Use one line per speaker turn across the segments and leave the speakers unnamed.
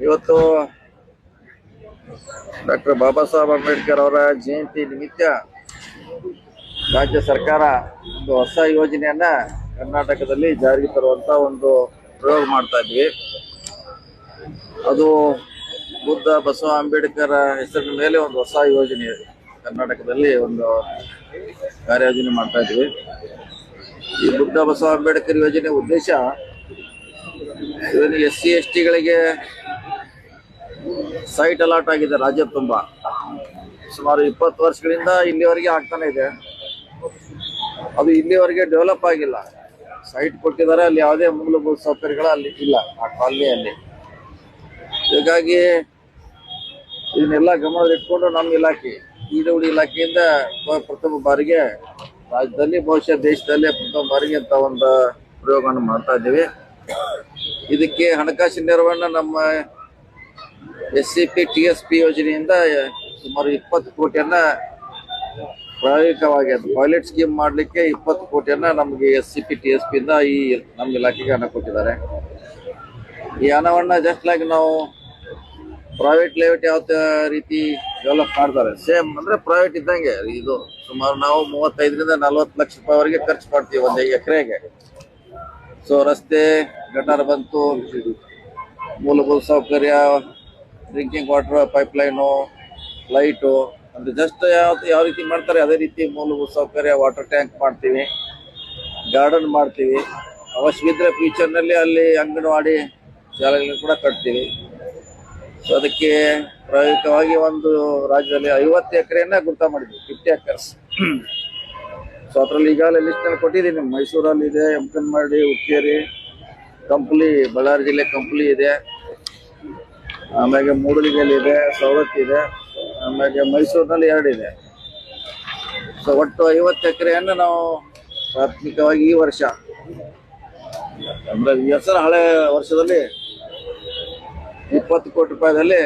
ಇವತ್ತು ಡಾಕ್ಟರ್ ಬಾಬಾ ಸಾಹೇಬ್ ಅಂಬೇಡ್ಕರ್ ಅವರ ಜಯಂತಿ ನಿಮಿತ್ತ ರಾಜ್ಯ ಸರ್ಕಾರ ಒಂದು ಹೊಸ ಯೋಜನೆಯನ್ನ ಕರ್ನಾಟಕದಲ್ಲಿ ಜಾರಿಗೆ ತರುವಂತ ಒಂದು ಪ್ರಯೋಗ ಮಾಡ್ತಾ ಇದ್ವಿ. ಅದು ಬುದ್ಧ ಬಸವ ಅಂಬೇಡ್ಕರ್ ಹೆಸರಿನ ಮೇಲೆ ಒಂದು ಹೊಸ ಯೋಜನೆ ಕರ್ನಾಟಕದಲ್ಲಿ ಒಂದು ಕಾರ್ಯಯೋಜನೆ ಮಾಡ್ತಾ ಇದ್ವಿ. ಈ ಬುದ್ಧ ಬಸವ ಅಂಬೇಡ್ಕರ್ ಯೋಜನೆ ಉದ್ದೇಶ SC ST ಗಳಿಗೆ ಸೈಟ್ ಅಲಾಟ್ ಆಗಿದೆ ರಾಜ್ಯ ತುಂಬಾ. ಸುಮಾರು 20 ವರ್ಷಗಳಿಂದ ಇಲ್ಲಿವರೆಗೆ ಆಗ್ತಾನೆ ಇದೆ. ಅದು ಇಲ್ಲಿವರೆಗೆ ಡೆವಲಪ್ ಆಗಿಲ್ಲ. ಸೈಟ್ ಕೊಟ್ಟಿದ್ದಾರೆ, ಅಲ್ಲಿ ಯಾವುದೇ ಮೂಲಭೂತ ಸೌಕರ್ಯಗಳು ಅಲ್ಲಿ ಇಲ್ಲ ಆ ಕಾಲನಿಯಲ್ಲಿ. ಹೀಗಾಗಿ ಇದನ್ನೆಲ್ಲ ಗಮನದಲ್ಲಿಟ್ಕೊಂಡು ನಮ್ಮ ಇಲಾಖೆ PWD ಇಲಾಖೆಯಿಂದ ಪ್ರಥಮ ಬಾರಿಗೆ ರಾಜ್ಯದಲ್ಲಿ ಬಹುಶಃ ದೇಶದಲ್ಲೇ ಪ್ರಥಮ ಬಾರಿಗೆ ಅಂತ ಒಂದು ಪ್ರಯೋಗವನ್ನು ಮಾಡ್ತಾ ಇದ್ದೀವಿ. ಇದಕ್ಕೆ ಹಣಕಾಸಿನ ನೆರವನ್ನ ನಮ್ಮ SCP TSP ಯೋಜನೆಯಿಂದ ಸುಮಾರು 20 ಕೋಟಿಯನ್ನ ಪ್ರಾಯೋಗಿಕವಾಗಿ ಪೈಲಟ್ ಸ್ಕೀಮ್ ಮಾಡಲಿಕ್ಕೆ 20 ಕೋಟಿಯನ್ನ ನಮಗೆ SCP TSP ಇಂದ ಈ ನಮ್ಮ ಇಲಾಖೆಗೆ ಹಣ ಕೊಟ್ಟಿದ್ದಾರೆ. ಈ ಹಣವನ್ನ ಜಸ್ಟ್ ಲೈಕ್ ನಾವು ಪ್ರೈವೇಟ್ ಲೆವೆಟ್ ಯಾವ ರೀತಿ ಡೆವಲಪ್ ಮಾಡ್ತಾರೆ, ಸೇಮ್ ಅಂದ್ರೆ ಪ್ರೈವೇಟ್ ಇದ್ದಂಗೆ ಇದು. ಸುಮಾರು ನಾವು 35ರಿಂದ 40 ಲಕ್ಷ ರೂಪಾಯಿವರೆಗೆ ಖರ್ಚು ಮಾಡ್ತೀವಿ ಒಂದು ಎಕರೆಗೆ. ಸೊ ರಸ್ತೆ, ಗಟಾರ ಬಂತು, ಮೂಲಭೂತ ಸೌಕರ್ಯ, ಡ್ರಿಂಕಿಂಗ್ ವಾಟರ್, ಪೈಪ್ಲೈನು, ಲೈಟು, ಅಂದ್ರೆ ಜಸ್ಟ್ ಯಾವ ರೀತಿ ಮಾಡ್ತಾರೆ ಅದೇ ರೀತಿ ಮೂಲಭೂತ ಸೌಕರ್ಯ, ವಾಟರ್ ಟ್ಯಾಂಕ್ ಮಾಡ್ತೀವಿ, ಗಾರ್ಡನ್ ಮಾಡ್ತೀವಿ. ಅವಶ್ಯವಿದ್ರೆ ಫ್ಯೂಚರ್ನಲ್ಲಿ ಅಲ್ಲಿ ಅಂಗನವಾಡಿ ಶಾಲೆಗಳನ್ನು ಕೂಡ ಕಟ್ತೀವಿ. ಸೊ ಅದಕ್ಕೆ ಪ್ರಾಯೋಗಿಕವಾಗಿ ಒಂದು ರಾಜ್ಯದಲ್ಲಿ 50 ಎಕರೆಯನ್ನ ಗುರ್ತ ಮಾಡಿದ್ವಿ, 50 acres. ಸೊ ಅದರಲ್ಲಿ ಈಗಾಗಲೇ ಲಿಸ್ಟ್ ಅಲ್ಲಿ ಕೊಟ್ಟಿದ್ದೀನಿ. ಮೈಸೂರಲ್ಲಿ ಇದೆ, ಎಮ್ಕನ್ಮಡಿ, ಹುಕ್ಕೇರಿ, ಕಂಪ್ಲಿ, ಬಳ್ಳಾರಿ ಜಿಲ್ಲೆ ಕಂಪ್ಲಿ ಇದೆ, ಆಮೇಲೆ ಮೂಡಲಗಿಯಲ್ಲಿ ಇದೆ, ಸವದತ್ತಿ ಇದೆ, ಆಮೇಲೆ ಮೈಸೂರಿನಲ್ಲಿ 2 ಇದೆ. ಸೊ ಒಟ್ಟು 50 ಎಕರೆಯನ್ನು ನಾವು ಪ್ರಾಥಮಿಕವಾಗಿ ಈ ವರ್ಷ ಅಂದ್ರೆ ಈ ಹಳೆ ವರ್ಷದಲ್ಲಿ 20 ಕೋಟಿ ರೂಪಾಯಿದಲ್ಲಿ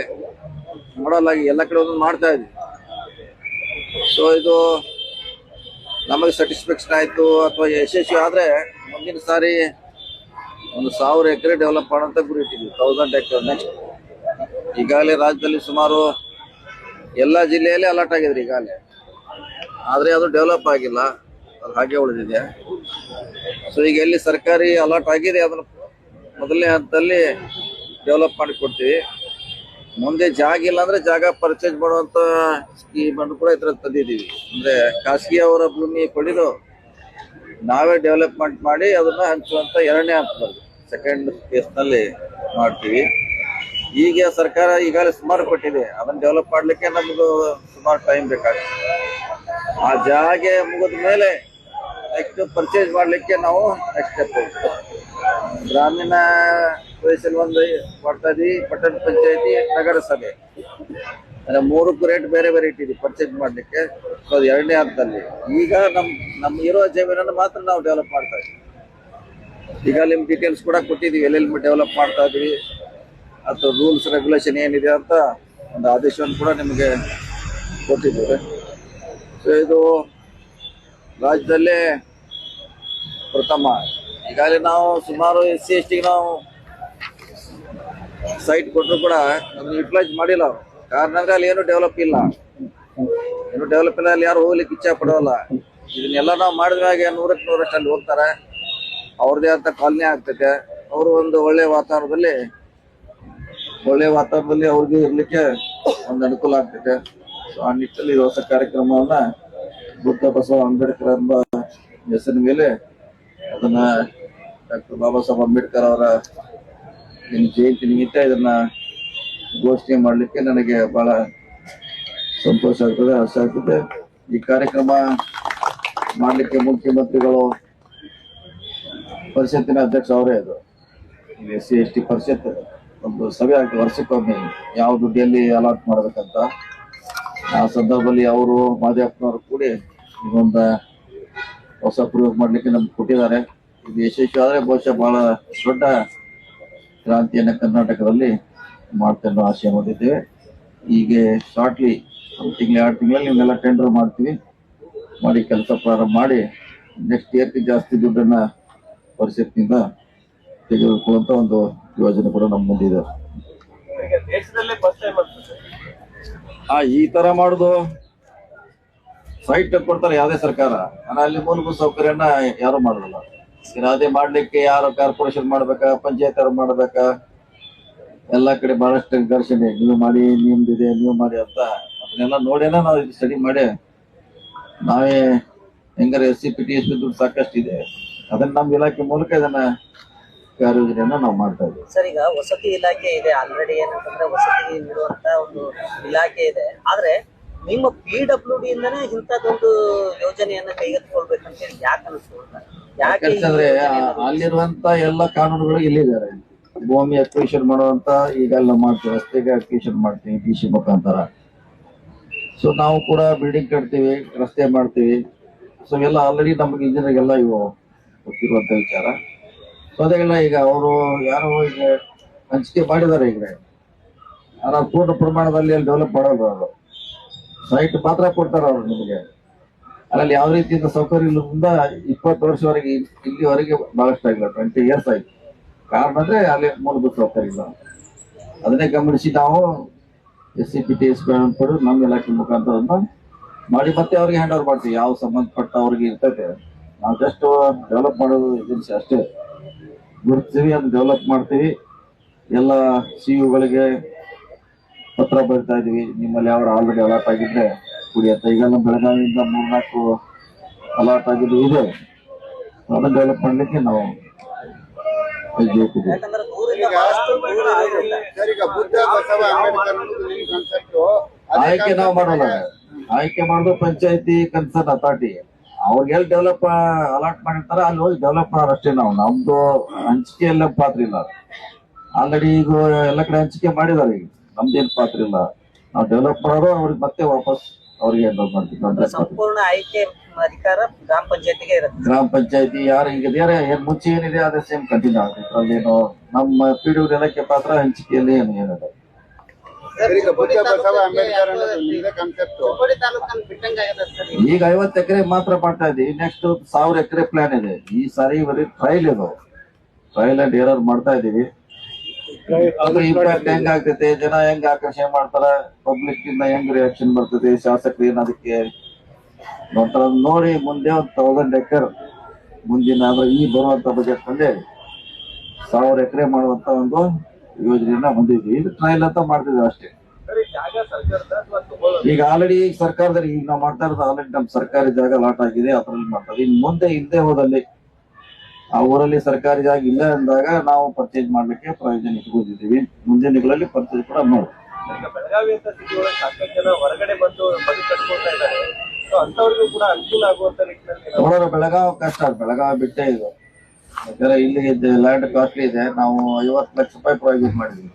ಮಾಡಲಾಗಿ ಎಲ್ಲ ಕಡೆ ಒಂದು ಮಾಡ್ತಾ ಇದ್ವಿ. ಸೊ ಇದು ನಮಗೆ ಸ್ಯಾಟಿಸ್ಫ್ಯಾಕ್ಷನ್ ಆಯ್ತು ಅಥವಾ ಯಶಸ್ವಿ ಆದ್ರೆ ಮುಂದಿನ ಸಾರಿ ಒಂದು 1000 ಎಕರೆ ಡೆವಲಪ್ ಮಾಡೋಂತ ಗುರಿ ಇಟ್ಟಿದ್ವಿ. 1000 ಎಕರೆ ನೆಕ್ಸ್ಟ್. ಈಗಾಗಲೇ ರಾಜ್ಯದಲ್ಲಿ ಸುಮಾರು ಎಲ್ಲ ಜಿಲ್ಲೆಯಲ್ಲಿ ಅಲಾಟ್ ಆಗಿದ್ರಿ ಈಗಾಗಲೇ, ಆದ್ರೆ ಅದು ಡೆವಲಪ್ ಆಗಿಲ್ಲ, ಅದು ಹಾಗೆ ಉಳಿದಿದೆ. ಸೊ ಈಗ ಎಲ್ಲಿ ಸರ್ಕಾರಿ ಅಲಾಟ್ ಆಗಿದೆ ಅದನ್ನು ಮೊದಲನೇ ಹಂತದಲ್ಲಿ ಡೆವಲಪ್ ಮಾಡಿ ಕೊಡ್ತೀವಿ. ಮುಂದೆ ಜಾಗ ಇಲ್ಲ ಅಂದ್ರೆ ಜಾಗ ಪರ್ಚೇಸ್ ಮಾಡುವಂತ ಸ್ಕೀಮ್ ಅನ್ನು ಕೂಡ ಇತರ ತಂದಿದ್ದೀವಿ. ಅಂದ್ರೆ ಖಾಸಗಿ ಅವರ ಭೂಮಿ ಪಡೆದು ನಾವೇ ಡೆವಲಪ್ಮೆಂಟ್ ಮಾಡಿ ಅದನ್ನ ಹಂಚುವಂತ 2ನೇ ಹಂತದಲ್ಲಿ, ಸೆಕೆಂಡ್ ಫೇಸ್ ನಲ್ಲಿ ಮಾಡ್ತೀವಿ. ಈಗ ಸರ್ಕಾರ ಈಗಾಗಲೇ ಸುಮಾರು ಕೊಟ್ಟಿದೆ, ಅದನ್ನ ಡೆವಲಪ್ ಮಾಡ್ಲಿಕ್ಕೆ ನಮಗೂ ಸುಮಾರು ಟೈಮ್ ಬೇಕಾಗುತ್ತೆ. ಆ ಜಾಗೆ ಮುಗಿದ ಮೇಲೆ ನೆಕ್ಸ್ಟ್ ಪರ್ಚೇಸ್ ಮಾಡ್ಲಿಕ್ಕೆ ನಾವು ನೆಕ್ಸ್ಟ್ ಸ್ಟೆಪ್ ಗ್ರಾಮೀಣ ಪ್ರದೇಶದಲ್ಲಿ ಒಂದು ಮಾಡ್ತಾ ಇದೀವಿ, ಪಟ್ಟಣ ಪಂಚಾಯತಿ, ನಗರಸಭೆ, ಅಂದ್ರೆ 3ಕ್ಕೂ ರೇಟ್ ಬೇರೆ ಬೇರೆ ಇಟ್ಟಿದ್ವಿ ಪರ್ಚೇಸ್ ಮಾಡ್ಲಿಕ್ಕೆ. ಸೊ ಅದು 2ನೇ ಹಂತದಲ್ಲಿ. ಈಗ ನಮ್ಮ ಇರೋ ಜಮೀನನ್ನು ಮಾತ್ರ ನಾವು ಡೆವಲಪ್ ಮಾಡ್ತಾ ಇದ್ವಿ. ಈಗ ನಿಮ್ ಡೀಟೇಲ್ಸ್ ಕೂಡ ಕೊಟ್ಟಿದೀವಿ, ಎಲ್ಲೆಲ್ಲಿ ಡೆವಲಪ್ ಮಾಡ್ತಾ ಇದೀವಿ ಅಥವಾ ರೂಲ್ಸ್ ರೆಗ್ಯುಲೇಷನ್ ಏನಿದೆ ಅಂತ ಒಂದು ಆದೇಶವನ್ನು ಕೂಡ ನಿಮಗೆ ಕೊಟ್ಟಿದ್ದೇವೆ. ಸೊ ಇದು ರಾಜ್ಯದಲ್ಲೇ ಪ್ರಥಮ. ಈಗಾಗಲೇ ನಾವು ಸುಮಾರು SC ST ನಾವು ಸೈಟ್ ಕೊಟ್ಟರು ಕೂಡ ಅದನ್ನು ಯುಟಿಲೈಸ್ ಮಾಡಿಲ್ಲ ಅವರು. ಕಾರಣ ಅಂದ್ರೆ ಅಲ್ಲಿ ಏನು ಡೆವಲಪ್ ಇಲ್ಲ, ಅಲ್ಲಿ ಯಾರು ಹೋಗ್ಲಿಕ್ಕೆ ಇಚ್ಛೆ ಪಡೋಲ್ಲ. ಇದನ್ನೆಲ್ಲ ನಾವು ಮಾಡಿದ್ಮೇಲೆ 100ಕ್ಕೆ 100 ಅಲ್ಲಿ ಹೋಗ್ತಾರೆ. ಅವ್ರದೇ ಅಂತ ಕಾಲನಿ ಆಗ್ತೈತೆ. ಅವರು ಒಂದು ಒಳ್ಳೆ ವಾತಾವರಣದಲ್ಲಿ ಅವ್ರಿಗೆ ಇರ್ಲಿಕ್ಕೆ ಒಂದು ಅನುಕೂಲ ಆಗ್ತೈತೆ. ಸೊ ಆ ನಿಟ್ಟಿನಲ್ಲಿ ಹೊಸ ಕಾರ್ಯಕ್ರಮವನ್ನ ಬುದ್ಧ ಬಸವ ಅಂಬೇಡ್ಕರ್ ಎಂಬ ಹೆಸರಿನ ಮೇಲೆ ಅದನ್ನ ಡಾಕ್ಟರ್ ಬಾಬಾ ಸಾಹೇಬ್ ಅಂಬೇಡ್ಕರ್ ಅವರ ಜಯಂತಿ ನಿಮಿತ್ತ ಇದನ್ನ ಘೋಷಣೆ ಮಾಡ್ಲಿಕ್ಕೆ ನನಗೆ ಬಹಳ ಸಂತೋಷ ಆಗ್ತದೆ, ಆಸೆ ಆಗ್ತದೆ. ಈ ಕಾರ್ಯಕ್ರಮ ಮಾಡ್ಲಿಕ್ಕೆ ಮುಖ್ಯಮಂತ್ರಿಗಳು, ಪರಿಷತ್ತಿನ ಅಧ್ಯಕ್ಷ ಅವರೇ. ಅದು SC ST ಪರಿಷತ್ ಒಂದು ಸಭೆ ಆಗ್ತದೆ ವರ್ಷಕ್ಕೊಮ್ಮೆ, ಯಾವ ದುಡ್ಡಿಯಲ್ಲಿ ಅಲಾಟ್ ಮಾಡ್ಬೇಕಂತ. ಆ ಸಂದರ್ಭದಲ್ಲಿ ಅವರು ಮಾದೇವಪ್ಪನವರು ಕೂಡಿ ಇದೊಂದು ಹೊಸ ಪ್ರಯೋಗ ಮಾಡ್ಲಿಕ್ಕೆ ನಮ್ಗೆ ಕೊಟ್ಟಿದ್ದಾರೆ. ಇದು ಯಶಸ್ವಿ ಆದ್ರೆ ಬಹುಶಃ ಬಹಳ ದೊಡ್ಡ ಕ್ರಾಂತಿಯನ್ನ ಕರ್ನಾಟಕದಲ್ಲಿ ಮಾಡ್ತೇವೆ ಅನ್ನೋ ಆಶಯ ಹೊಂದಿದ್ದೇವೆ. ಈಗ ಶಾರ್ಟ್ಲಿ 1 ತಿಂಗಳು 2 ತಿಂಗಳಲ್ಲಿ ಇವನ್ನೆಲ್ಲ ಟೆಂಡರ್ ಮಾಡ್ತೀವಿ, ಮಾಡಿ ಕೆಲಸ ಪ್ರಾರಂಭ ಮಾಡಿ ನೆಕ್ಸ್ಟ್ ಇಯರ್ಗೆ ಜಾಸ್ತಿ ದುಡ್ಡನ್ನ ಪರಿಷತ್ನಿಂದ ತೆಗೆದುಕೊಳ್ಳುವಂತ ಒಂದು ಯೋಜನೆ ಕೂಡ ನಮ್ಮ ಮುಂದಿದೆ. ಈ ತರ ಮಾಡುದು ಸೈಟ್ ಕೊಡ್ತಾರೆ ಯಾವುದೇ ಸರ್ಕಾರ, ಅಲ್ಲಿ ಮೂಲಭೂತ ಸೌಕರ್ಯನ ಯಾರು ಮಾಡೋದಿಲ್ಲ. ಅದೇ ಮಾಡ್ಲಿಕ್ಕೆ ಯಾರು ಕಾರ್ಪೊರೇಷನ್ ಮಾಡ್ಬೇಕಾ, ಪಂಚಾಯತ್ ಅವ್ರು ಮಾಡ್ಬೇಕಾ, ಎಲ್ಲಾ ಕಡೆ ಬಹಳಷ್ಟು ಘರ್ಷಣೆ, ನೀವು ಮಾಡಿ ನಿಮ್ದಿದೆ ನೀವು ಮಾಡಿ ಅಂತ. ಅದನ್ನೆಲ್ಲ ನೋಡೇನ ನಾವು ಸ್ಟಡಿ ಮಾಡಿ ನಾವೇ ಹೆಂಗಾರ SCPTSP ದುಡ್ಡು ಸಾಕಷ್ಟು ಇದೆ, ಅದನ್ನ ನಮ್ಮ ಇಲಾಖೆ ಮೂಲಕ ಇದನ್ನ ಕಾರ್ಯಯೋಜನೆಯನ್ನ ನಾವು ಮಾಡ್ತಾ ಇದ್ದೀವಿ.
ಸರ್, ಈಗ ವಸತಿ ಇಲಾಖೆ ಇದೆ, ಆಲ್ರೆಡಿ ಏನಂತಂದ್ರೆ ವಸತಿ ನೀಡುವಂತ ಒಂದು ಇಲಾಖೆ ಇದೆ. ಆದ್ರೆ ನಿಮ್ಮ PWD ಇಂದನೇ ಇಂಥದ್ದೊಂದು ಯೋಜನೆಯನ್ನ ಕೈಗೆತ್ತಿಕೊಳ್ಬೇಕಂತ ಹೇಳಿ ಯಾಕೆ ಅನಿಸ್ಕೊಳ್ತಾರೆ?
ಯಾಕಂತಂದ್ರೆ ಅಲ್ಲಿರುವಂತ ಎಲ್ಲ ಕಾನೂನುಗಳು ಇಲ್ಲಿದ್ದಾರೆ. ಭೂಮಿ ಅಕ್ವಿಷನ್ ಮಾಡುವಂತ ಈಗೆಲ್ಲ ಮಾಡ್ತೀವಿ, ರಸ್ತೆಗೆ ಅಕ್ವಿಷನ್ ಮಾಡ್ತೀವಿ DC ಮುಖಾಂತರ. ಸೊ ನಾವು ಕೂಡ ಬಿಲ್ಡಿಂಗ್ ಕಟ್ತೀವಿ, ರಸ್ತೆ ಮಾಡ್ತೀವಿ. ಸೊ ಎಲ್ಲ ಆಲ್ರೆಡಿ ನಮ್ಗೆ ಇಂಜಿನಿಯರ್ಗೆಲ್ಲ ಇವು ಗೊತ್ತಿರುವಂತ ವಿಚಾರ. ಸೊ ಅದೆಲ್ಲ ಈಗ ಅವರು ಯಾರು ಈಗ ಹಂಚಿಕೆ ಮಾಡಿದ್ದಾರೆ, ಈಗ ಆದ್ರೆ ಪೂರ್ಣ ಪ್ರಮಾಣದಲ್ಲಿ ಅಲ್ಲಿ ಡೆವಲಪ್ ಮಾಡೋದು, ಅವರು ಸೈಟ್ ಮಾತ್ರ ಕೊಡ್ತಾರೆ ಅವರು ನಿಮಗೆ. ಅದ್ರಲ್ಲಿ ಯಾವ ರೀತಿಯಿಂದ ಸೌಕರ್ಯ ಇಲ್ಲದ್ರಿಂದ 20 ವರ್ಷವರೆಗೆ ಇಲ್ಲಿವರೆಗೆ ಬಹಳಷ್ಟು ಆಗಿಲ್ಲ, 20 years ಆಯ್ತು. ಕಾರಣ ಅಂದ್ರೆ ಅಲ್ಲಿ ಮೂಲಭೂತ ಸೌಕರ್ಯ ಇಲ್ಲ. ಅದನ್ನೇ ಗಮನಿಸಿ ನಾವು SCPTSP ನಮ್ಮ ಇಲಾಖೆ ಮುಖಾಂತರ ಮಾಡಿ ಮತ್ತೆ ಅವ್ರಿಗೆ ಹ್ಯಾಂಡ್ ಓವರ್ ಮಾಡ್ತೀವಿ. ಯಾವ ಸಂಬಂಧಪಟ್ಟ ಅವ್ರಿಗೆ ಇರ್ತೈತೆ, ನಾವು ಜಸ್ಟ್ ಡೆವಲಪ್ ಮಾಡೋದು ಏಜೆನ್ಸಿ ಅಷ್ಟೇ ಗುರುತಿಸ್ತೀವಿ, ಅದನ್ನ ಡೆವಲಪ್ ಮಾಡ್ತೀವಿ. ಎಲ್ಲ CU ಪತ್ರ ಬರಿತಾ ಇದೀವಿ, ನಿಮ್ಮಲ್ಲಿ ಯಾವ ಆಲ್ರೆಡಿ ಅಲಾಟ್ ಆಗಿದ್ರೆ ಕುಡಿ ಅಂತ. ಈಗ ನಮ್ಮ ಬೆಳಗಾವಿಯಿಂದ 3-4 ಅಲಾಟ್ ಆಗಿದ್ದು ಇದೆ, ಅದನ್ನ ಡೆವಲಪ್ ಮಾಡ್ಲಿಕ್ಕೆ ನಾವು ಆಯ್ಕೆ ನಾವು ಮಾಡೋಣ. ಆಯ್ಕೆ ಮಾಡೋದು ಪಂಚಾಯತಿ ಕನ್ಸರ್ನ್ ಅಥಾರಿಟಿ. ಅವ್ರಿಗೆ ಎಲ್ಲಿ ಡೆವಲಪ್ ಅಲಾಟ್ ಮಾಡಿರ್ತಾರ ಅಲ್ಲಿ ಹೋಗಿ ಡೆವಲಪ್ ಮಾಡೋರು ಅಷ್ಟೇ. ನಾವು ನಮ್ದು ಹಂಚಿಕೆ ಎಲ್ಲ ಪಾತ್ರ ಇಲ್ಲ. ಆಲ್ರೆಡಿ ಈಗ ಎಲ್ಲ ಕಡೆ ಹಂಚಿಕೆ ಮಾಡಿದಾರೆ, ಈಗ ನಮ್ದೇನ್ ಪಾತ್ರ ಇಲ್ಲ. ನಾವು ಡೆವಲಪ್ ಮಾಡೋರು ಅವ್ರಿಗೆ ಮತ್ತೆ ವಾಪಸ್ ಅವ್ರಿಗೆ ಹ್ಯಾಂಡ್ ಮಾಡ್ತೀವಿ.
ಸಂಪೂರ್ಣ ಆಯ್ಕೆ ಅಧಿಕಾರ ಗ್ರಾಮ ಪಂಚಾಯತಿಗೆ ಇರುತ್ತೆ.
ಗ್ರಾಮ ಪಂಚಾಯತಿ ಯಾರು ಈಗ ಏನ್ ಮುಂಚೆ ಏನಿದೆ ಅದೇ ಸೇಮ್ ಕಂಟಿನ್ಯೂ ಆಗುತ್ತೆ. ಅದ್ರಲ್ಲೇನು ನಮ್ಮ PWD ಇಲಾಖೆ ಪಾತ್ರ ಹಂಚಿಕೆಯಲ್ಲಿ ಏನಿದೆ. ಈಗ 50 ಎಕರೆ ಮಾತ್ರ ಮಾಡ್ತಾ ಇದೀವಿ. ನೆಕ್ಸ್ಟ್ 1000 ಎಕರೆ ಪ್ಲಾನ್ ಇದೆ. ಈ ಸಾರಿ ಬರೀ ಟ್ರಯಲ್ ಇದು, ಟ್ರಯಲ್ ಅಂಡ್ ಎರರ್ ಮಾಡ್ತಾ ಇದೀವಿ. ಅದ್ರ ಇಂಪ್ಯಾಕ್ಟ್ ಹೆಂಗ್ ಆಗ್ತೈತೆ, ಜನ ಹೆಂಗ್ ಆಕರ್ಷಣೆ ಮಾಡ್ತಾರ, ಪಬ್ಲಿಕ್ ಇಂದ ಹೆಂಗ್ ರಿಯಾಕ್ಷನ್ ಬರ್ತದೆ, ಶಾಸಕರು ಏನ್ ಅದಕ್ಕೆ ನೋಡ್ತಾರ ನೋಡಿ. ಮುಂದೆ 1000 ಎಕರೆ ಮುಂದಿನ ಅಂದ್ರೆ ಈ ಬರುವಂತ ಬಜೆಟ್ ನಲ್ಲಿ 1000 ಎಕರೆ ಮಾಡುವಂತ ಒಂದು ಯೋಜನೆಯನ್ನ ಹೊಂದಿದ್ವಿ. ಇದು ಟ್ರಯಲ್ ಅಂತ ಮಾಡ್ತಿದ್ವಿ ಅಷ್ಟೇ. ಈಗ ಆಲ್ರೆಡಿ ಸರ್ಕಾರದಲ್ಲಿ ಈಗ ನಾವು ಮಾಡ್ತಾ ಇರೋದು ಆಲ್ರೆಡಿ ನಮ್ ಸರ್ಕಾರಿ ಜಾಗ ಲಾಟ್ ಆಗಿದೆ, ಅದ್ರಲ್ಲಿ ಮಾಡ್ತಾರೆ. ಇನ್ ಮುಂದೆ ಹಿಂದೆ ಹೋದಲ್ಲಿ ಆ ಊರಲ್ಲಿ ಸರ್ಕಾರಿ ಜಾಗ ಇಲ್ಲ ಅಂದಾಗ ನಾವು ಪರ್ಚೇಸ್ ಮಾಡ್ಲಿಕ್ಕೆ ಪ್ರಯೋಜನ ಇಟ್ಕೊಂಡಿದ್ದೀವಿ. ಮುಂದಿನ ದಿನಗಳಲ್ಲಿ ಪರ್ಚೇಸ್ ಕೂಡ ಮಾಡಿ.
ಬೆಳಗಾವಿ ಅಂತ ಸಿಟಿ ಒಳಗೆ ಸಾಕಷ್ಟು ಜನ ಹೊರಗಡೆ ಬಂದು ಮನೆ ಕಟ್ಕೊಳ್ತಾ ಇದ್ದಾರೆ. ಅಂತವ್ರಿಗೂ ಕೂಡ ಅನುಕೂಲ ಆಗುವಂತ ನಿಟ್ಟಿನಲ್ಲಿ
ನೋಡೋರು ಬೆಳಗಾವಿ ಕಷ್ಟ, ಬೆಳಗಾವಿ ಬಿಟ್ಟೆ ಇದು. ಯಾಕಂದ್ರೆ ಇಲ್ಲಿಗೆ ಲ್ಯಾಂಡ್ ಕಾಸ್ಟ್ಲಿ ಇದೆ. ನಾವು 50 ಲಕ್ಷ ರೂಪಾಯಿ ಪ್ರೊವೈಡ್ ಮಾಡಿದ್ವಿ.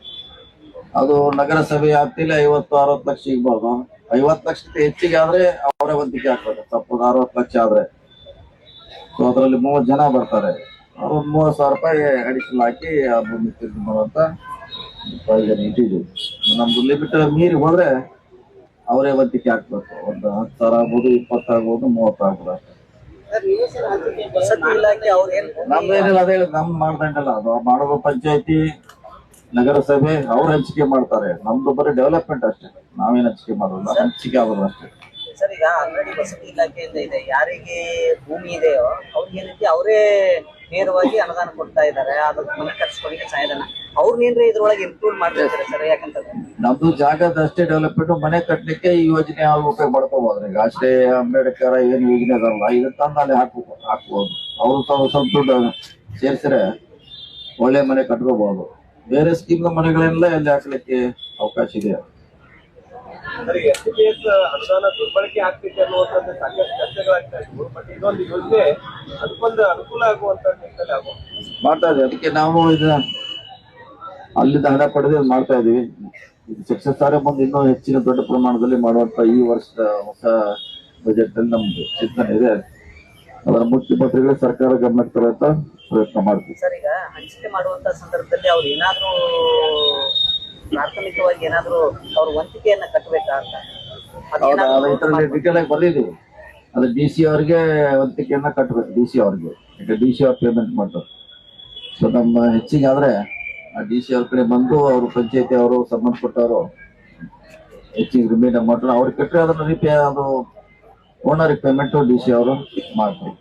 ಅದು ನಗರಸಭೆ ಆಗ್ತಿಲ್ಲ 50-60 ಲಕ್ಷ ಸಿಗ್ಬೋದು. 50 ಲಕ್ಷಕ್ಕೆ ಹೆಚ್ಚಿಗೆ ಆದ್ರೆ ಅವರೇ ವಂತಿಕೆ ಹಾಕ್ತಾರೆ. ತಪ್ಪು 60 ಲಕ್ಷ ಆದ್ರೆ ಸೊ ಅದರಲ್ಲಿ 30 ಜನ ಬರ್ತಾರೆ. ಅವ್ರು 30,000 ರೂಪಾಯಿ ಅಡಿಷನಲ್ ಹಾಕಿ ಆ ಭೂಮಿ ಖರೀದಿ ಮಾಡುವಂತ ಪ್ರಯೋಜನ ಇಟ್ಟಿದ್ದೀವಿ. ನಮ್ದು ಲಿಮಿಟ್ ಮೀರಿ ಹೋದ್ರೆ ಅವರೇ ವಂತಿಕೆ ಹಾಕ್ಬೇಕು. ಒಂದು 10,000 ಆಗ್ಬೋದು, 20 ಆಗ್ಬೋದು, 30 ಆಗ್ಬೋದು ಅಷ್ಟೇ. ನಮ್ದೇನಿಲ್ಲ, ಅದೇ ನಮ್ ಮಾಡ್ದಂಗಲ್ಲ. ಅದು ಮಾಡೋದು ಪಂಚಾಯತಿ ನಗರಸಭೆ ಅವ್ರು ಹಂಚಿಕೆ ಮಾಡ್ತಾರೆ. ನಮ್ದು ಬರೀ ಡೆವಲಪ್ಮೆಂಟ್ ಅಷ್ಟೇ, ನಾವೇನ್ ಹಂಚಿಕೆ ಮಾಡೋದು, ಹಂಚಿಕೆ ಆಗೋದು ಅಷ್ಟೇ.
ಸರ್, ಈಗ ಆಲ್ರೆಡಿ ವಸತಿ ಇಲಾಖೆಯಿಂದ ಇದೆ, ಯಾರಿಗೆ ಭೂಮಿ ಇದೆಯೋ ಅವ್ರಿಗೆ ಏನೈತಿ ಅವರೇ ನೇರವಾಗಿ ಅನುದಾನ ಕೊಡ್ತಾ ಇದ್ದಾರೆ. ಅದ್ರ ಮನೆ ಕಟ್ಸ್ಕೊಳ್ಳಿಕ್ಕೆ ಸಹಾಯಧನ ಅವ್ರನ್ನೇನ್ರಿ ಇದ್ರೊಳಗೆ ಇನ್ಕ್ಲೂಡ್ ಮಾಡ್ತಿರ್ತಾರೆ ಸರ್? ಯಾಕಂತಂದ್ರೆ ನಮ್ದು
ಜಾಗದ ಅಷ್ಟೇ ಡೆವಲಪ್ಮೆಂಟ್, ಮನೆ ಕಟ್ಟಲಿಕ್ಕೆ ಈ ಯೋಜನೆ ಅವ್ರು ಉಪಯೋಗ ಮಾಡ್ಕೋಬಹುದು. ಈಗ ಅಷ್ಟೇ ಅಂಬೇಡ್ಕರ್ ಏನ್ ಯೋಜನೆ ಅದಲ್ಲ, ಇದನ್ನ ತಂದು ಅಲ್ಲಿ ಹಾಕ್ಬೋದು. ಅವರು ಸ್ವಲ್ಪ ದುಡ್ಡು ಸೇರಿಸಿದ್ರೆ ಒಳ್ಳೆ ಮನೆ ಕಟ್ಕೋಬಹುದು. ಬೇರೆ ಸ್ಕೀಮ್ ಮನೆಗಳೆಲ್ಲ ಅಲ್ಲಿ ಹಾಕ್ಲಿಕ್ಕೆ ಅವಕಾಶ ಇದೆ.
SCPS ಅನುದಾನ ದುರ್ಬಳಕೆ ಆಗ್ತಿದೆ ಅನ್ನುವಂಥದ್ದು ಸಾಕಷ್ಟು ಚರ್ಚೆಗಳಾಗ್ತಾ ಇದ್ವು. ಬಟ್ ಇದೊಂದು ಯೋಜನೆ ಅದಕ್ಕೊಂದು ಅನುಕೂಲ ಆಗುವಂತ ನಿಟ್ಟಿನಲ್ಲಿ
ಮಾಡ್ತಾ ಇದ್ದೀವಿ. ಅದಕ್ಕೆ ನಾವು ಇದನ್ನ ಅಲ್ಲಿಂದ ಹಣ ಪಡೆದು ಮಾಡ್ತಾ ಇದೀವಿ. ಇದು ಸಕ್ಸಸ್ ಆದ್ರೆ ಮುಂದೆ ಇನ್ನೂ ಹೆಚ್ಚಿನ ದೊಡ್ಡ ಪ್ರಮಾಣದಲ್ಲಿ ಮಾಡುವಂತ ಈ ವರ್ಷದ ಹೊಸ ಬಜೆಟ್ ಅಲ್ಲಿ ನಮ್ದು ಚಿಂತನೆ ಇದೆ. ಅದರ ಮುಖ್ಯಮಂತ್ರಿಗಳು ಸರ್ಕಾರ ಗಮನಕ್ಕೆ ತರುವಂತ ಪ್ರಯತ್ನ ಮಾಡ್ತೀವಿ.
ಸರ್, ಈಗ ಹಂಚಿಕೆ ಮಾಡುವಂತ ಸಂದರ್ಭದಲ್ಲಿ ಅವ್ರು ಏನಾದ್ರೂ ಪ್ರಾಥಮಿಕವಾಗಿ ಏನಾದ್ರು ಅವ್ರ ವಂತಿಕೆಯನ್ನ ಕಟ್ಟಬೇಕಾ ಅಂತ
ಇದರಲ್ಲಿ ಡಿಟೇಲ್ ಆಗಿ ಬಂದಿದ್ದೀವಿ. ಅದು DC ಅವ್ರಿಗೆ ವಂತಿಕೆಯನ್ನ ಕಟ್ಟಬೇಕು. DC ಅವ್ರಿಗೆ ಈಗ DC ಅವ್ರು ಪೇಮೆಂಟ್ ಮಾಡ್ತಾರೆ. ಸೊ ನಮ್ಮ ಹೆಚ್ಚಿಗೆ ಆದ್ರೆ ಆ ಡಿ ಸಿ ಅವ್ರ ಕಡೆ ಬಂದು ಅವರು ಪಂಚಾಯತಿ ಅವರು ಸಂಬಂಧಪಟ್ಟವರು ಹೆಚ್ಚಿಗೆ ರಿಮೈಂಡ್ ಅಮೌಂಟ್ ಅವ್ರಿಗೆ ಕಟ್ಟರೆ ಅದನ್ನ ಅದು ಓನರಿಗೆ ಪೇಮೆಂಟ್ ಡಿ ಸಿ ಅವರು ಮಾಡ್ತಾರೆ.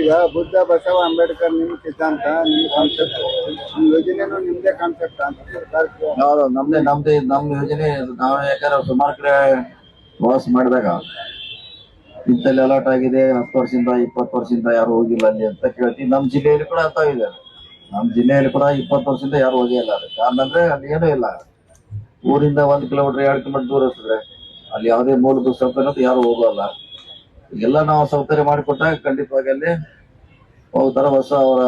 ಈಗ ಬುದ್ಧ ಬಸವ ಅಂಬೇಡ್ಕರ್ ನಿಮ್ ಸಿದ್ಧಾಂತ ನಿಮ್ ಕಾನ್ಸೆಪ್ಟ್ ನಿಮ್ ಯೋಜನೆನೂ ನಿಮ್ದೇ ಕಾನ್ಸೆಪ್ಟ್ ಅಂತ ಸರ್ಕಾರಕ್ಕೆ
ಹೌದು, ನಮ್ದೇ ನಮ್ಮ ಯೋಜನೆ. ನಾವು ಯಾಕಂದ್ರೆ ಸುಮಾರು ಕಡೆ ಪ್ರವಾಸ ಮಾಡಿದಾಗ ಇಂತಲ್ಲಿ ಅಲರ್ಟ್ ಆಗಿದೆ 10 ವರ್ಷದಿಂದ 20 ವರ್ಷದಿಂದ ಯಾರು ಹೋಗಿಲ್ಲ ಅಲ್ಲಿ ಅಂತ ಕೇಳ್ತೀವಿ. ನಮ್ಮ ಜಿಲ್ಲೆಯಲ್ಲಿ ಕೂಡ ಅಂತ ಇದೆ. ನಮ್ಮ ಜಿಲ್ಲೆಯಲ್ಲಿ ಕೂಡ 20 ವರ್ಷದಿಂದ ಯಾರು ಹೋಗಿಲ್ಲ. ಕಾರಣ ಅಂದ್ರೆ ಅಲ್ಲಿ ಏನೂ ಇಲ್ಲ. ಊರಿಂದ 1 ಕಿಲೋಮೀಟರ್ 2 ಕಿಲೋಮೀಟರ್ ದೂರ ಇರ್ತದೆ. ಅಲ್ಲಿ ಯಾವುದೇ ಮೂಲಭೂತ ಸೌಕರ್ಯ ಯಾರು ಹೋಗಲ್ಲ. ಎಲ್ಲ ನಾವು ಸೌಕರ್ಯ ಮಾಡಿಕೊಟ್ಟಾಗ ಖಂಡಿತವಾಗಿ ಅಲ್ಲಿ ಹೋಗ್ತಾರ. ಹೊಸ ಅವರ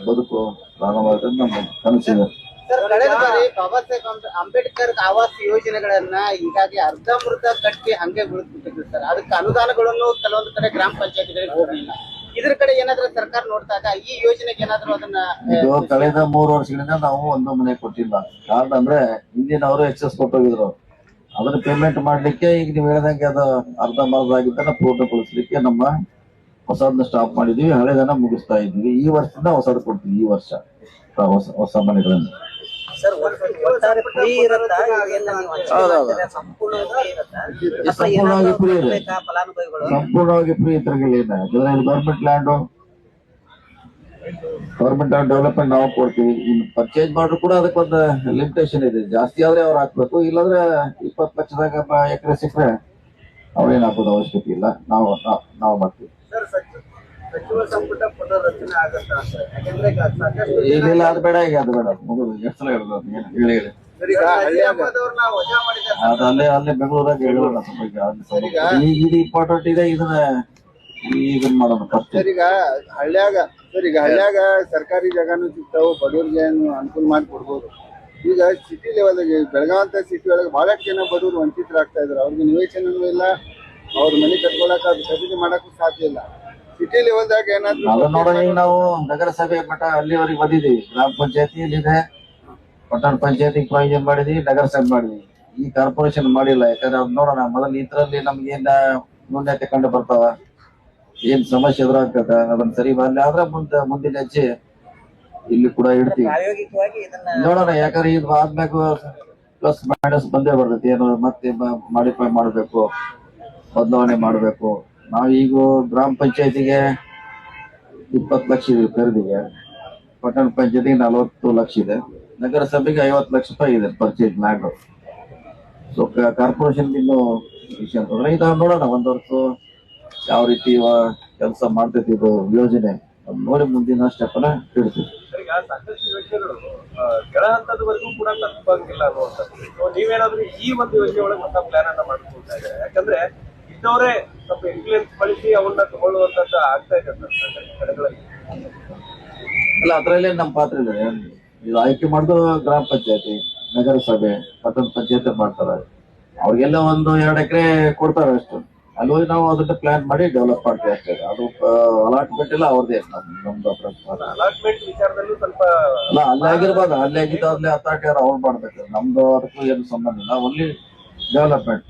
ಬದುಕು ಪ್ರಾರಂಭ ಆಗುತ್ತೆ ನಮ್ಮ ಕನಸಿದೆ.
ಸರ್, ಕಳೆದ ಬಾರಿ ಬಾಬಾ ಸಾಹೇಬ್ ಅಂಬೇಡ್ಕರ್ ಆವಾಸ್ ಯೋಜನೆಗಳನ್ನ ಈಗಾಗಲೇ ಅರ್ಧಮೃತ ಕಟ್ಟಿ ಹಂಗೆ ಬಿಡ್ತಿದ್ರು ಸರ್. ಅದಕ್ಕೆ ಅನುದಾನಗಳನ್ನು ಕೆಲವೊಂದು ಕಡೆ ಗ್ರಾಮ ಪಂಚಾಯತಿಗಳಿಗೆ ಹೋಗಲಿಲ್ಲ. ಇದ್ರ ಕಡೆ ಏನಾದ್ರೂ ಸರ್ಕಾರ ನೋಡಿದಾಗ ಈ ಯೋಜನೆಗೆ ಏನಾದ್ರೂ ಅದನ್ನ
ಇದು ಕಳೆದ 3 ವರ್ಷಗಳಿಂದ ನಾವು ಒಂದು ಮನೆ ಕೊಟ್ಟಿಲ್ಲ. ಕಾರಣ ಅಂದ್ರೆ ಹಿಂದಿನವರು ಎಕ್ಸೆಸ್ ಕೊಟ್ಟೋಗಿದ್ರು. ಅದನ್ನ ಪೇಮೆಂಟ್ ಮಾಡ್ಲಿಕ್ಕೆ ಈಗ ನೀವು ಹೇಳ್ದಂಗೆ ಅದು ಅರ್ಧಂಬರ್ಧ ಆಗಿದ್ದನ್ನ ಪೂರ್ಣಗೊಳಿಸ್ಲಿಕ್ಕೆ ನಮ್ಮ ಹೊಸದನ್ನ ಸ್ಟಾಪ್ ಮಾಡಿದೀವಿ. ಹಳೆದನ್ನ ಮುಗಿಸ್ತಾ ಇದ್ವಿ. ಈ ವರ್ಷದಿಂದ ಹೊಸದು ಕೊಡ್ತೀವಿ. ಈ ವರ್ಷ ಹೊಸ ಮನೆಗಳನ್ನ
ಸರ್ ಒಟ್ಟಾರೆ ಫ್ರೀ ಇರುತ್ತಾ? ಸಂಪೂರ್ಣವಾಗಿ
ಸಂಪೂರ್ಣವಾಗಿ ಫ್ರೀ ಇದೆ.
ಫಲಾನುಭವಿಗಳು
ಸಂಪೂರ್ಣವಾಗಿ ಫ್ರೀ ಇದ್ರಾಗಿಲ್ಲ. ಗವರ್ಮೆಂಟ್ ಲ್ಯಾಂಡ್ ಡೆವಲಪ್ಮೆಂಟ್ ನಾವು ಕೊಡ್ತೀವಿ. ಇನ್ನು ಪರ್ಚೇಸ್ ಮಾಡ್ರು ಕೂಡ ಅದಕ್ಕೊಂದು ಲಿಮಿಟೇಷನ್ ಇದೆ. ಜಾಸ್ತಿ ಆದ್ರೆ ಅವ್ರು ಹಾಕ್ಬೇಕು. ಇಲ್ಲಾಂದ್ರೆ 20 ಲಕ್ಷದಾಗ ಎಕರೆ ಸಿಕ್ಕರೆ ಅವ್ರೇನ್ ಹಾಕೋದು ಅವಶ್ಯಕತೆ ಇಲ್ಲ. ನಾವು ಮಾಡ್ತೀವಿ.
ಸಚಿವ ಸಂಪುಟ ಪುನರ್ರಚನೆ ಆಗತ್ತಾ ಅಂತ? ಯಾಕಂದ್ರೆ ಈಗ ಸಾಕಷ್ಟು
ಏನಿಲ್ಲ, ಅದು ಬೇಡ. ಈಗ ಅದು ಬೇಡ. ಮುಗಿದು ಎಷ್ಟು ಸಲ ಹೇಳಿದ್ರು ಹೇಳಿ
ಸರ್, ಈಗ ಹಳ್ಳಿಯಾಗದವ್ರನ್ನ ವಜಾ ಮಾಡಿದ್ದಾರೆ
ಅದು ಅಲ್ಲೇ ಬೆಂಗಳೂರಾಗ ಹೇಳಿಲ್ಲ. ಇದು ಇಂಪಾರ್ಟೆಂಟ್ ಇದೆ. ಇದನ್ನ ಮಾಡೋಣ ಫಸ್ಟ್.
ಸರ್, ಈಗ ಹಳ್ಳಿಯಾಗ ಸರ್ಕಾರಿ ಜಾಗನೂ ಸಿಗ್ತಾವು, ಬಡವ್ರಿಗೆ ಅನುಕೂಲ ಮಾಡಿ ಕೊಡ್ಬೋದು. ಈಗ ಸಿಟಿ ಲೆವೆಲ್ಗೆ ಬೆಳಗಾವಂತ ಸಿಟಿ ಒಳಗೆ ಬಹಳಷ್ಟು ಜನ ಬಡವರು ವಂಚಿತರಾಗ್ತಾ ಇದ್ರು. ಅವ್ರಿಗೆ ನಿವೇಶನೂ ಇಲ್ಲ, ಅವ್ರ ಮನೆ ಕಟ್ಕೊಳಕ ಅದು ಖರೀದಿ ಮಾಡಕ್ಕೂ ಸಾಧ್ಯ ಇಲ್ಲ. ಸಿಟಿ ಲೆವೆಲ್ದಾಗ ಏನಾದ್ರು
ಅದನ್ನ ನೋಡೋಣ. ಈಗ ನಾವು ನಗರಸಭೆ ಮಟ್ಟ ಅಲ್ಲಿವರೆಗೆ ಬಂದಿದ್ದೀವಿ. ಗ್ರಾಮ ಪಂಚಾಯತಿಯಲ್ಲಿದೆ, ಪಟ್ಟಣ ಪಂಚಾಯತಿಗೆ ಪ್ರಾವಿಷನ್ ಮಾಡಿದೀವಿ, ನಗರಸಭೆ ಮಾಡಿದೀವಿ. ಈ ಕಾರ್ಪೊರೇಷನ್ ಮಾಡಿಲ್ಲ. ಯಾಕಂದ್ರೆ ಅದ್ ನೋಡೋಣ ಮೊದಲು ಇದ್ರಲ್ಲಿ ನಮ್ಗೆ ಏನ್ ನ್ಯೂನ್ಯತೆ ಕಂಡು ಬರ್ತಾವ, ಏನ್ ಸಮಸ್ಯೆ ಎದುರಾಗ್ತದ, ಅದನ್ನ ಸರಿ ಮಾಡಲಿ ಆದ್ರೆ ಮುಂದಿನ ಹೆಜ್ಜೆ ಇಲ್ಲಿ ಕೂಡ ಇಡ್ತೀವಿ.
ಪ್ರಾಯೋಗಿಕವಾಗಿ ಇದನ್ನ
ನೋಡೋಣ. ಯಾಕಂದ್ರೆ ಇದು ಆದ್ಮ್ಯಾಗ ಪ್ಲಸ್ ಮೈನಸ್ ಬಂದೇ ಬರ್ತೈತಿ. ಏನು ಮತ್ತೆ ಮಾಡಿಫೈ ಮಾಡ್ಬೇಕು, ಬದಲಾವಣೆ ಮಾಡ್ಬೇಕು. ನಾವೀಗ ಗ್ರಾಮ ಪಂಚಾಯತಿಗೆ 20 ಲಕ್ಷ ಇದೆ ಖರೀದಿಗೆ, ಪಟ್ಟಣ ಪಂಚಾಯತಿಗೆ 40 ಲಕ್ಷ ಇದೆ, ನಗರಸಭೆಗೆ 50 ಲಕ್ಷ ರೂಪಾಯಿ ಇದೆ ಪರ್ಚೇಸ್ ಲ್ಯಾಂಡ್. ಸೊ ಕಾರ್ಪೊರೇಷನ್ ಇನ್ನು ವಿಷಯ ಅಂತಂದ್ರೆ ಇದು ನೋಡೋಣ. 1 ವರ್ಷ ಯಾವ ರೀತಿ ಕೆಲಸ ಮಾಡ್ತೈತಿ ಇದು ಯೋಜನೆ ನೋಡಿ ಮುಂದಿನ ಸ್ಟೆಪ್ ಅನ್ನ ಇಡ್ತೀವಿ.
ಈಗ ಸಾಕಷ್ಟು ಯೋಜನೆಗಳು ಕೆಳ ಹಂತದವರೆಗೂ ಕೂಡ ತಲುಪಂಗಿಲ್ಲ ಅನ್ನುವಂಥದ್ದು. ನೀವೇನಾದ್ರೂ ಈ ಒಂದು ಯೋಜನೆ ಒಳಗೆ ಹೊಸ ಪ್ಲಾನ್ ಅನ್ನ ಮಾಡ್ಕೊಳ್ತಾ ಇದ್ದಾರೆ? ಯಾಕಂದ್ರೆ ಇದ್ದವರೇ ಸ್ವಲ್ಪ ಇನ್ಫ್ಲೂಯೆನ್ಸ್ ಬಳಸಿ ಅವನ್ನ ತಗೊಳ್ಳುವಂತದ್ದು ಆಗ್ತಾ ಇದೆ ಸರ್ ಕಡೆಗಳಲ್ಲಿ.
ಅಲ್ಲ, ಅದ್ರಲ್ಲೇ ನಮ್ಮ ಪಾತ್ರ ಇದೆ. ಇದು ಆಯ್ಕೆ ಮಾಡುದು ಗ್ರಾಮ ಪಂಚಾಯತಿ, ನಗರಸಭೆ, ಪಟ್ಟಣ ಪಂಚಾಯತಿ ಮಾಡ್ತಾರೆ. ಅವ್ರಿಗೆಲ್ಲ 1-2 ಎಕರೆ ಕೊಡ್ತಾರೆ ಅಷ್ಟು. ಅಲ್ಲಿ ಹೋಗಿ ನಾವು ಅದನ್ನ ಪ್ಲಾನ್ ಮಾಡಿ ಡೆವಲಪ್ ಮಾಡ್ತೀವಿ ಅಷ್ಟೇ. ಅದು ಅಲಾಟ್ಮೆಂಟ್ ಎಲ್ಲ ಅವ್ರದೇ. ನಮ್ದು
ಅಲಾಟ್ಮೆಂಟ್ ವಿಚಾರದಲ್ಲೂ ಸ್ವಲ್ಪ
ಅಲ್ಲ, ಅಲ್ಲೇ ಆಗಿರ್ಬೋದು. ಅಲ್ಲೇ ಆಗಿದ್ದು ಅಲ್ಲೇ ಅಥಾರಿಟಿ ಅವ್ರು ಮಾಡ್ಬೇಕು. ನಮ್ದು ಅದಕ್ಕೂ ಏನು ಸಂಬಂಧ ಇಲ್ಲ. Only development.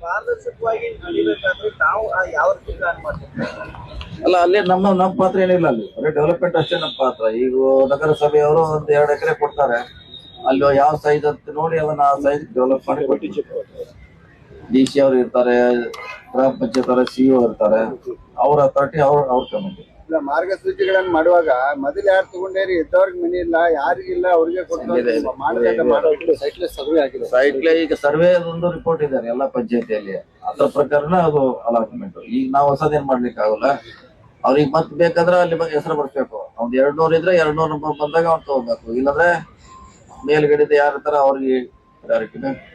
ಪಾರದರ್ಶಕವಾಗಿ ನಡಿಬೇಕಾದ್ರೆ ನಾವು ಯಾವ ರೀತಿ ಪ್ಲಾನ್ ಮಾಡ್ತೀವಿ?
ಅಲ್ಲ, ಅಲ್ಲಿ ನಮ್ಮ ಪಾತ್ರ ಏನಿಲ್ಲ. ಅಲ್ಲಿ ಬರೀ ಡೆವಲಪ್ಮೆಂಟ್ ಅಷ್ಟೇ ನಮ್ಮ ಪಾತ್ರ. ಈಗ ನಗರಸಭೆಯವರು 1-2 ಎಕರೆ ಕೊಡ್ತಾರೆ. ಅಲ್ಲಿ ಯಾವ ಸೈಜ್ ಅಂತ ನೋಡಿ ಅದನ್ನ ಆ ಸೈಜ್ ಡೆವಲಪ್ ಮಾಡಿ ಕೊಟ್ಟಿದ್ದೀವಿ. ಡಿ ಸಿ ಅವ್ರು ಇರ್ತಾರೆ, ಗ್ರಾಮ ಪಂಚಾಯತ್ ಅವರ ಸಿಇಒ ಇರ್ತಾರೆ, ಅವ್ರ ಅಥಾರಿಟಿ ಅವ್ರ ಕಮಿಟಿ.
ಇಲ್ಲ, ಮಾರ್ಗಸೂಚಿಗಳನ್ನ ಮಾಡುವಾಗ ಮೊದಲು ಯಾರು ತಗೊಂಡೇರಿ ಇದ್ದವ್ರಿಗೆ ಮನೆ ಇಲ್ಲ, ಯಾರಿಗಿಲ್ಲ ಅವ್ರಿಗೆ
ಸೈಟ್ಲೆ ಈಗ ಸರ್ವೆ ಒಂದು ರಿಪೋರ್ಟ್ ಇದೆ ಎಲ್ಲ ಪಂಚಾಯತಿಯಲ್ಲಿ. ಅದ್ರ ಪ್ರಕಾರನ ಅದು ಅಲಾಟ್ಮೆಂಟ್. ಈಗ ನಾವು ಹೊಸದೇನ್ ಮಾಡ್ಲಿಕ್ಕೆ ಆಗಲ್ಲ. ಅವ್ರಿಗೆ ಮತ್ ಬೇಕಾದ್ರೆ ಅಲ್ಲಿ ಹೆಸರು ಬರ್ಸ್ಬೇಕು. ಅವ್ನ್ 200 ಇದ್ರೆ 200 ನಂಬರ್ ಬಂದಾಗ ಅವ್ನು ತಗೋಬೇಕು. ಇಲ್ಲಾಂದ್ರೆ ಮೇಲ್ಗಡೆ ಯಾರು ಇರ್ತಾರ ಅವ್ರಿಗೆ ಡೈರೆಕ್ಟ್